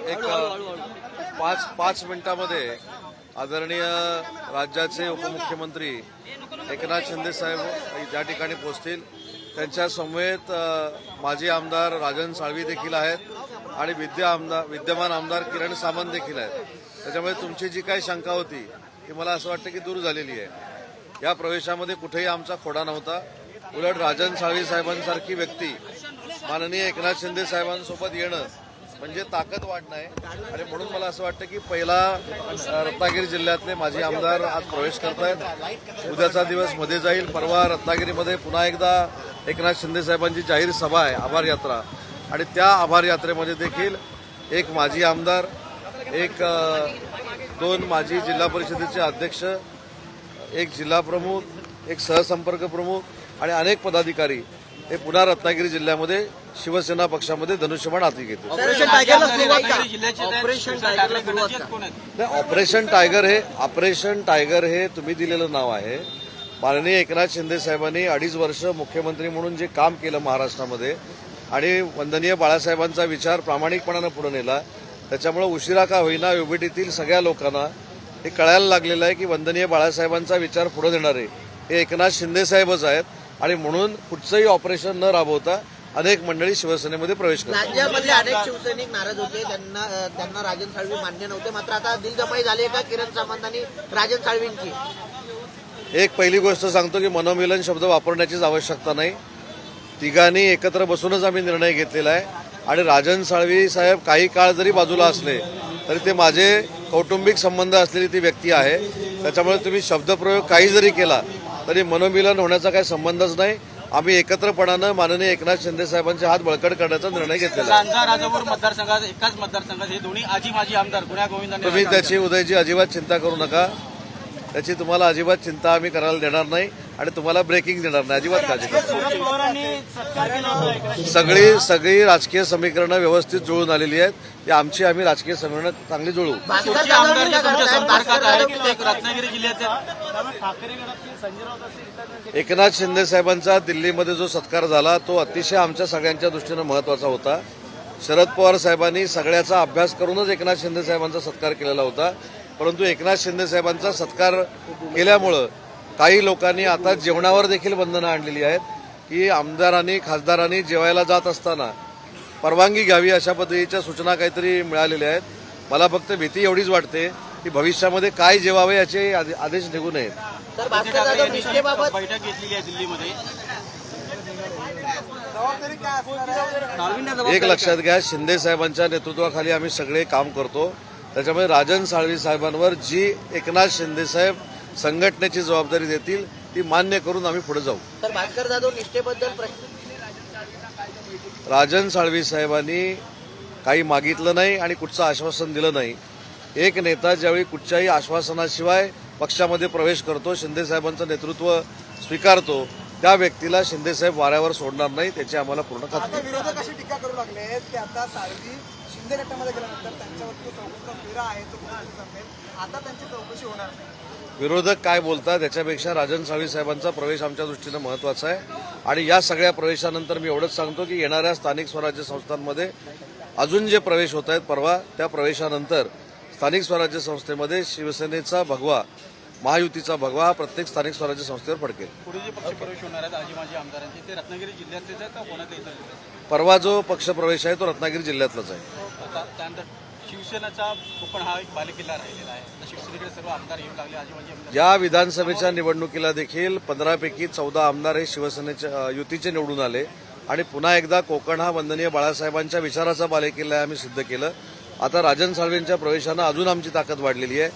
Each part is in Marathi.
एक पाच मिनिटामध्ये आदरणीय राज्याचे उपमुख्यमंत्री एकनाथ शिंदे साहेब ज्या ठिकाणी पोहोचतील त्यांच्या समवेत माजी आमदार राजन साळवी देखील आहेत आणि विद्यमान आमदार किरण सामंत देखील आहेत. त्याच्यामुळे तुमची जी काही शंका होती ती मला असं वाटतं की दूर झालेली आहे. या प्रवेशामध्ये कुठेही आमचा खोडा नव्हता. उलट राजन साळवी साहेबांसारखी व्यक्ती माननीय एकनाथ शिंदे साहेबांसोबत येणं म्हणजे ताकद वाढणं आहे आणि म्हणून मला असं वाटतं की पहिला रत्नागिरी जिल्ह्यातले माजी आमदार आज प्रवेश करतायत. उद्याचा दिवस मध्ये जाईल. परवा रत्नागिरीमध्ये पुन्हा एकदा एकनाथ शिंदे साहेबांची जाहीर सभा आहे, आभार यात्रा, आणि त्या आभार यात्रेमध्ये देखील एक माजी आमदार, दोन माजी जिल्हा परिषदेचे अध्यक्ष, एक जिल्हा प्रमुख, एक सहसंपर्क प्रमुख आणि अनेक पदाधिकारी हे पुन्हा रत्नागिरी जिल्ह्यामध्ये शिवसेना पक्षामध्ये धनुष्यबाण हाती घेतील. ऑपरेशन टायगर हे तुम्ही दिलेलं नाव आहे. माननीय एकनाथ शिंदे साहेबांनी 2.5 वर्ष मुख्यमंत्री म्हणून जे काम केलं महाराष्ट्रामध्ये आणि वंदनीय बाळासाहेबांचा विचार प्रामाणिकपणानं पुढे नेला, त्याच्यामुळे उशिरा का होईना युबीटीतील सगळ्या लोकांना हे कळायला लागलेलं आहे की वंदनीय बाळासाहेबांचा विचार पुढे देणारे हे एकनाथ शिंदे साहेबच आहेत. आणि म्हणून कुठचंही ऑपरेशन न राबवता अनेक मंडळी शिवसेनेमध्ये प्रवेश करतात. राज्यामधले अनेक शिवसैनिक नाराज होते, त्यांना राजन साळवी मान्य नव्हते. मात्र आता दिलजमाई झाली का किरण सामंत आणि राजन साळवींची? एक पहिली गोष्ट सांगतो की मनोमिलन शब्द वापरण्याचीच आवश्यकता नाही. तिघांनी एकत्र बसूनच आम्ही निर्णय घेतलेला आहे आणि राजन साळवी साहेब काही काळ जरी बाजूला असले तरी ते माझे कौटुंबिक संबंध असलेली ती व्यक्ती आहे. त्याच्यामुळे तुम्ही शब्दप्रयोग काही जरी केला तरी मनोमिलन होण्याचा काही संबंधच नाही. आम्ही एकत्रपणानं माननीय एकनाथ शिंदे साहेबांचे हात बळकट करण्याचा निर्णय घेतलेला आहे. राजापूर मतदारसंघात एकाच मतदारसंघात हे दोन्ही आजी माजी आमदार गुन्हा गोविंदांनी तुम्ही त्याची उदयची अजिबात चिंता करू नका. त्याची तुम्हाला अजिबात चिंता आम्ही करायला देणार नाही आणि तुम्हाला ब्रेकिंग देणार नाही. अजिबात काळजी करू. सगळी राजकीय समीकरणं व्यवस्थित जुळून आलेली आहेत. ती आमची आम्ही राजकीय समीकरणं चांगली जुळू. रत्नागिरी जिल्ह्यातील एकनाथ शिंदे साहेबांचा दिल्लीमध्ये जो सत्कार झाला तो अतिशय आमच्या सगळ्यांच्या दृष्टीनं महत्वाचा होता. शरद पवार साहेबांनी सगळ्याचा अभ्यास करूनच एकनाथ शिंदे साहेबांचा सत्कार केलेला होता. परंतु एकनाथ शिंदे साहेबांचा सत्कार केल्यामुळं काही लोकांनी आता जेवणावर देखील बंधनं आणलेली आहेत की आमदारांनी खासदारांनी जेवायला जात असताना परवानगी घ्यावी अशा पद्धतीच्या सूचना काहीतरी मिळालेल्या आहेत. मला फक्त भीती एवढीच वाटते की भविष्यामध्ये काय जेवावे याचे आदेश निघू नयेत. बैठक घेतलेली आहे दिल्लीमध्ये. एक लक्षात घ्या, शिंदे साहेबांच्या नेतृत्वाखाली आम्ही सगळे काम करतो. त्याच्यामुळे राजन साळवी साहेबांवर जी एकनाथ शिंदे साहेब संघटनेची जबाबदारी देतील ती मान्य करून आम्ही पुढे जाऊ. तर भास्कर जाधव निष्ठेबद्दल प्रश्न. राजन साळवी साहेबांनी काही मागितलं नाही आणि कुठचं आश्वासन दिलं नाही. एक नेता ज्यावेळी कुठच्याही आश्वासनाशिवाय पक्षामध्ये प्रवेश करतो, शिंदे साहेबांचं नेतृत्व स्वीकारतो, त्या व्यक्तीला शिंदे साहेब वाऱ्यावर सोडणार नाही, त्याची आम्हाला पूर्ण खात्री. विरोधक अशी टीका करू लागले की आता साळवी शिंदे गटामध्ये गेल्यानंतर त्यांच्यावरती चौकशीचा फेरा आहे तो संपेल, आता त्यांची चौकशी होणार नाही. विरोधक काय बोलतात त्याच्यापेक्षा राजन साळवी साहेबांचा प्रवेश आमच्या दृष्टीनं महत्वाचा आहे. आणि या सगळ्या प्रवेशानंतर मी एवढंच सांगतो की येणाऱ्या स्थानिक स्वराज्य संस्थांमध्ये अजून जे प्रवेश होत आहेत परवा, त्या प्रवेशानंतर स्थानिक स्वराज्य संस्थेमध्ये शिवसेनेचा भगवा, महायुतीचा भगवा प्रत्येक स्थानिक स्वराज्य संस्थेवर फडकेल. पुढे जे पक्षप्रवेश होणार आहेत आजी माजी आमदारांचे ते रत्नागिरी जिल्ह्यातलेच आहेत का कोणात येतात? परवा जो पक्षप्रवेश आहे तो रत्नागिरी जिल्ह्यातलाच आहे. त्यानंतर शिवसेनेचा कोकण हा एक बालेकिल्ला राहिलेला आहे. शिवसेनेकडे सर्व आमदार येऊ लागले आजी माजी आमदार. या विधानसभेच्या निवडणुकीला देखील 15 पैकी 14 आमदार हे शिवसेनेच्या युतीचे निवडून आले आणि पुन्हा एकदा कोकण हा वंदनीय बाळासाहेबांच्या विचाराचा बालेकिल्ला आहे आम्ही सिद्ध केलं. आता राजन साळवींच्या प्रवेशानं अजून आमची ताकद वाढलेली आहे.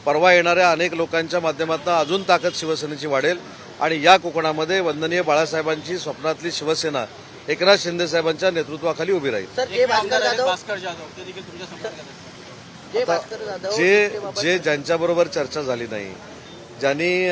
परवा येणाऱ्या अनेक लोकांच्या माध्यमातून अजून ताकद शिवसेनेची वाढेल आणि या कोकणामध्ये वंदनीय बाळासाहेबांची स्वप्नातली शिवसेना एकनाथ शिंदे साहेबांच्या नेतृत्वाखाली उभी राहील. भास्कर जाधव ते देखील तुमच्या संपर्कात जे ज्यांच्याबरोबर चर्चा झाली नाही, ज्यांनी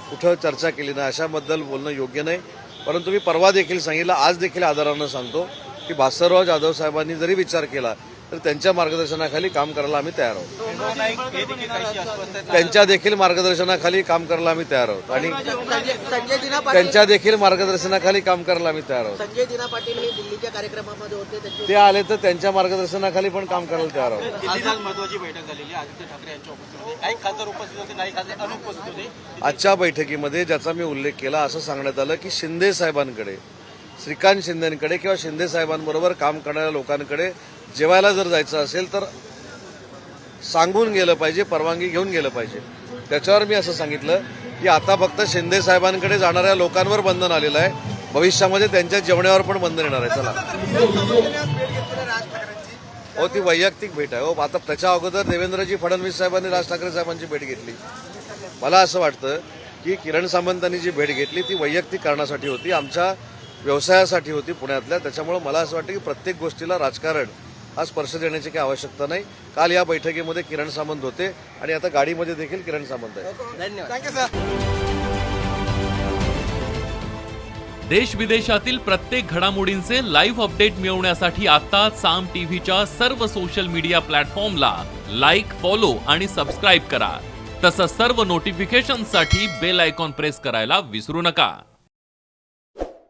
कुठं चर्चा केली नाही अशाबद्दल बोलणं योग्य नाही. परंतु मी परवा देखील सांगितलं, आज देखील आदरानं सांगतो की भास्करराव जाधव साहेबांनी जरी विचार केला तर त्यांच्या मार्गदर्शनाखाली काम करायला आम्ही तयार आहोत. हेमंत नाईक हे देखील काहीशी अस्वस्थ आहेत. त्यांच्या देखील मार्गदर्शनाखाली काम करायला आम्ही तयार आहोत आणि संजय दिना पाटील त्यांच्या देखील मार्गदर्शनाखाली काम करायला आम्ही तयार आहोत. संजय दिना पाटील हे दिल्लीच्या कार्यक्रमामध्ये होते त्यांचे ते आले तर त्यांच्या मार्गदर्शनाखाली पण काम करायला तयार आहोत. दिल्लीत आज महत्वाची बैठक झालेली आहे. आदित्य ठाकरे यांच्या उपस्थितीमध्ये काही खासदार उपस्थित होते, काही खासदार अनुपस्थित होते. आजच्या बैठकीमध्ये ज्याचा मी उल्लेख केला असं सांगण्यात आलं की शिंदे साहेबांकडे, श्रीकांत शिंदेकडे किंवा शिंदे साहेबांबरोबर काम करणाऱ्या लोकांकडे जेवायला जर जायचं असेल तर सांगून गेलं पाहिजे, परवानगी घेऊन गेलं पाहिजे. त्याच्यावर मी असं सांगितलं की आता फक्त शिंदे साहेबांकडे जाणाऱ्या लोकांवर बंधन आलेलं आहे, भविष्यामध्ये त्यांच्या जेवणावर पण बंधन येणार आहे. चला राज ठाकरेंची हो, ती वैयक्तिक भेट आहे. हो, आता त्याच्या अगोदर देवेंद्रजी फडणवीस साहेबांनी राज ठाकरे साहेबांची भेट घेतली. मला असं वाटतं की किरण सामंतांनी जी भेट घेतली ती वैयक्तिक कारणासाठी होती, आमच्या व्यवसायासाठी होती पुण्यातल्या. त्याच्यामुळे मला असं वाटतं की प्रत्येक गोष्टीला राजकारण हा स्पर्श देण्याची काही आवश्यकता नाही. काल या बैठकीमध्ये किरण सामंत होते आणि आता गाडीमध्ये देखील किरण सामंत आहे. Thank you sir. देश विदेशातील प्रत्येक घडामोडींचे लाईव्ह अपडेट मिळवण्यासाठी आता साम टीव्हीच्या सर्व सोशल मीडिया प्लॅटफॉर्मला लाईक, फॉलो आणि सबस्क्राईब करा. तसंच सर्व नोटिफिकेशनसाठी बेल आयकॉन प्रेस करायला विसरू नका.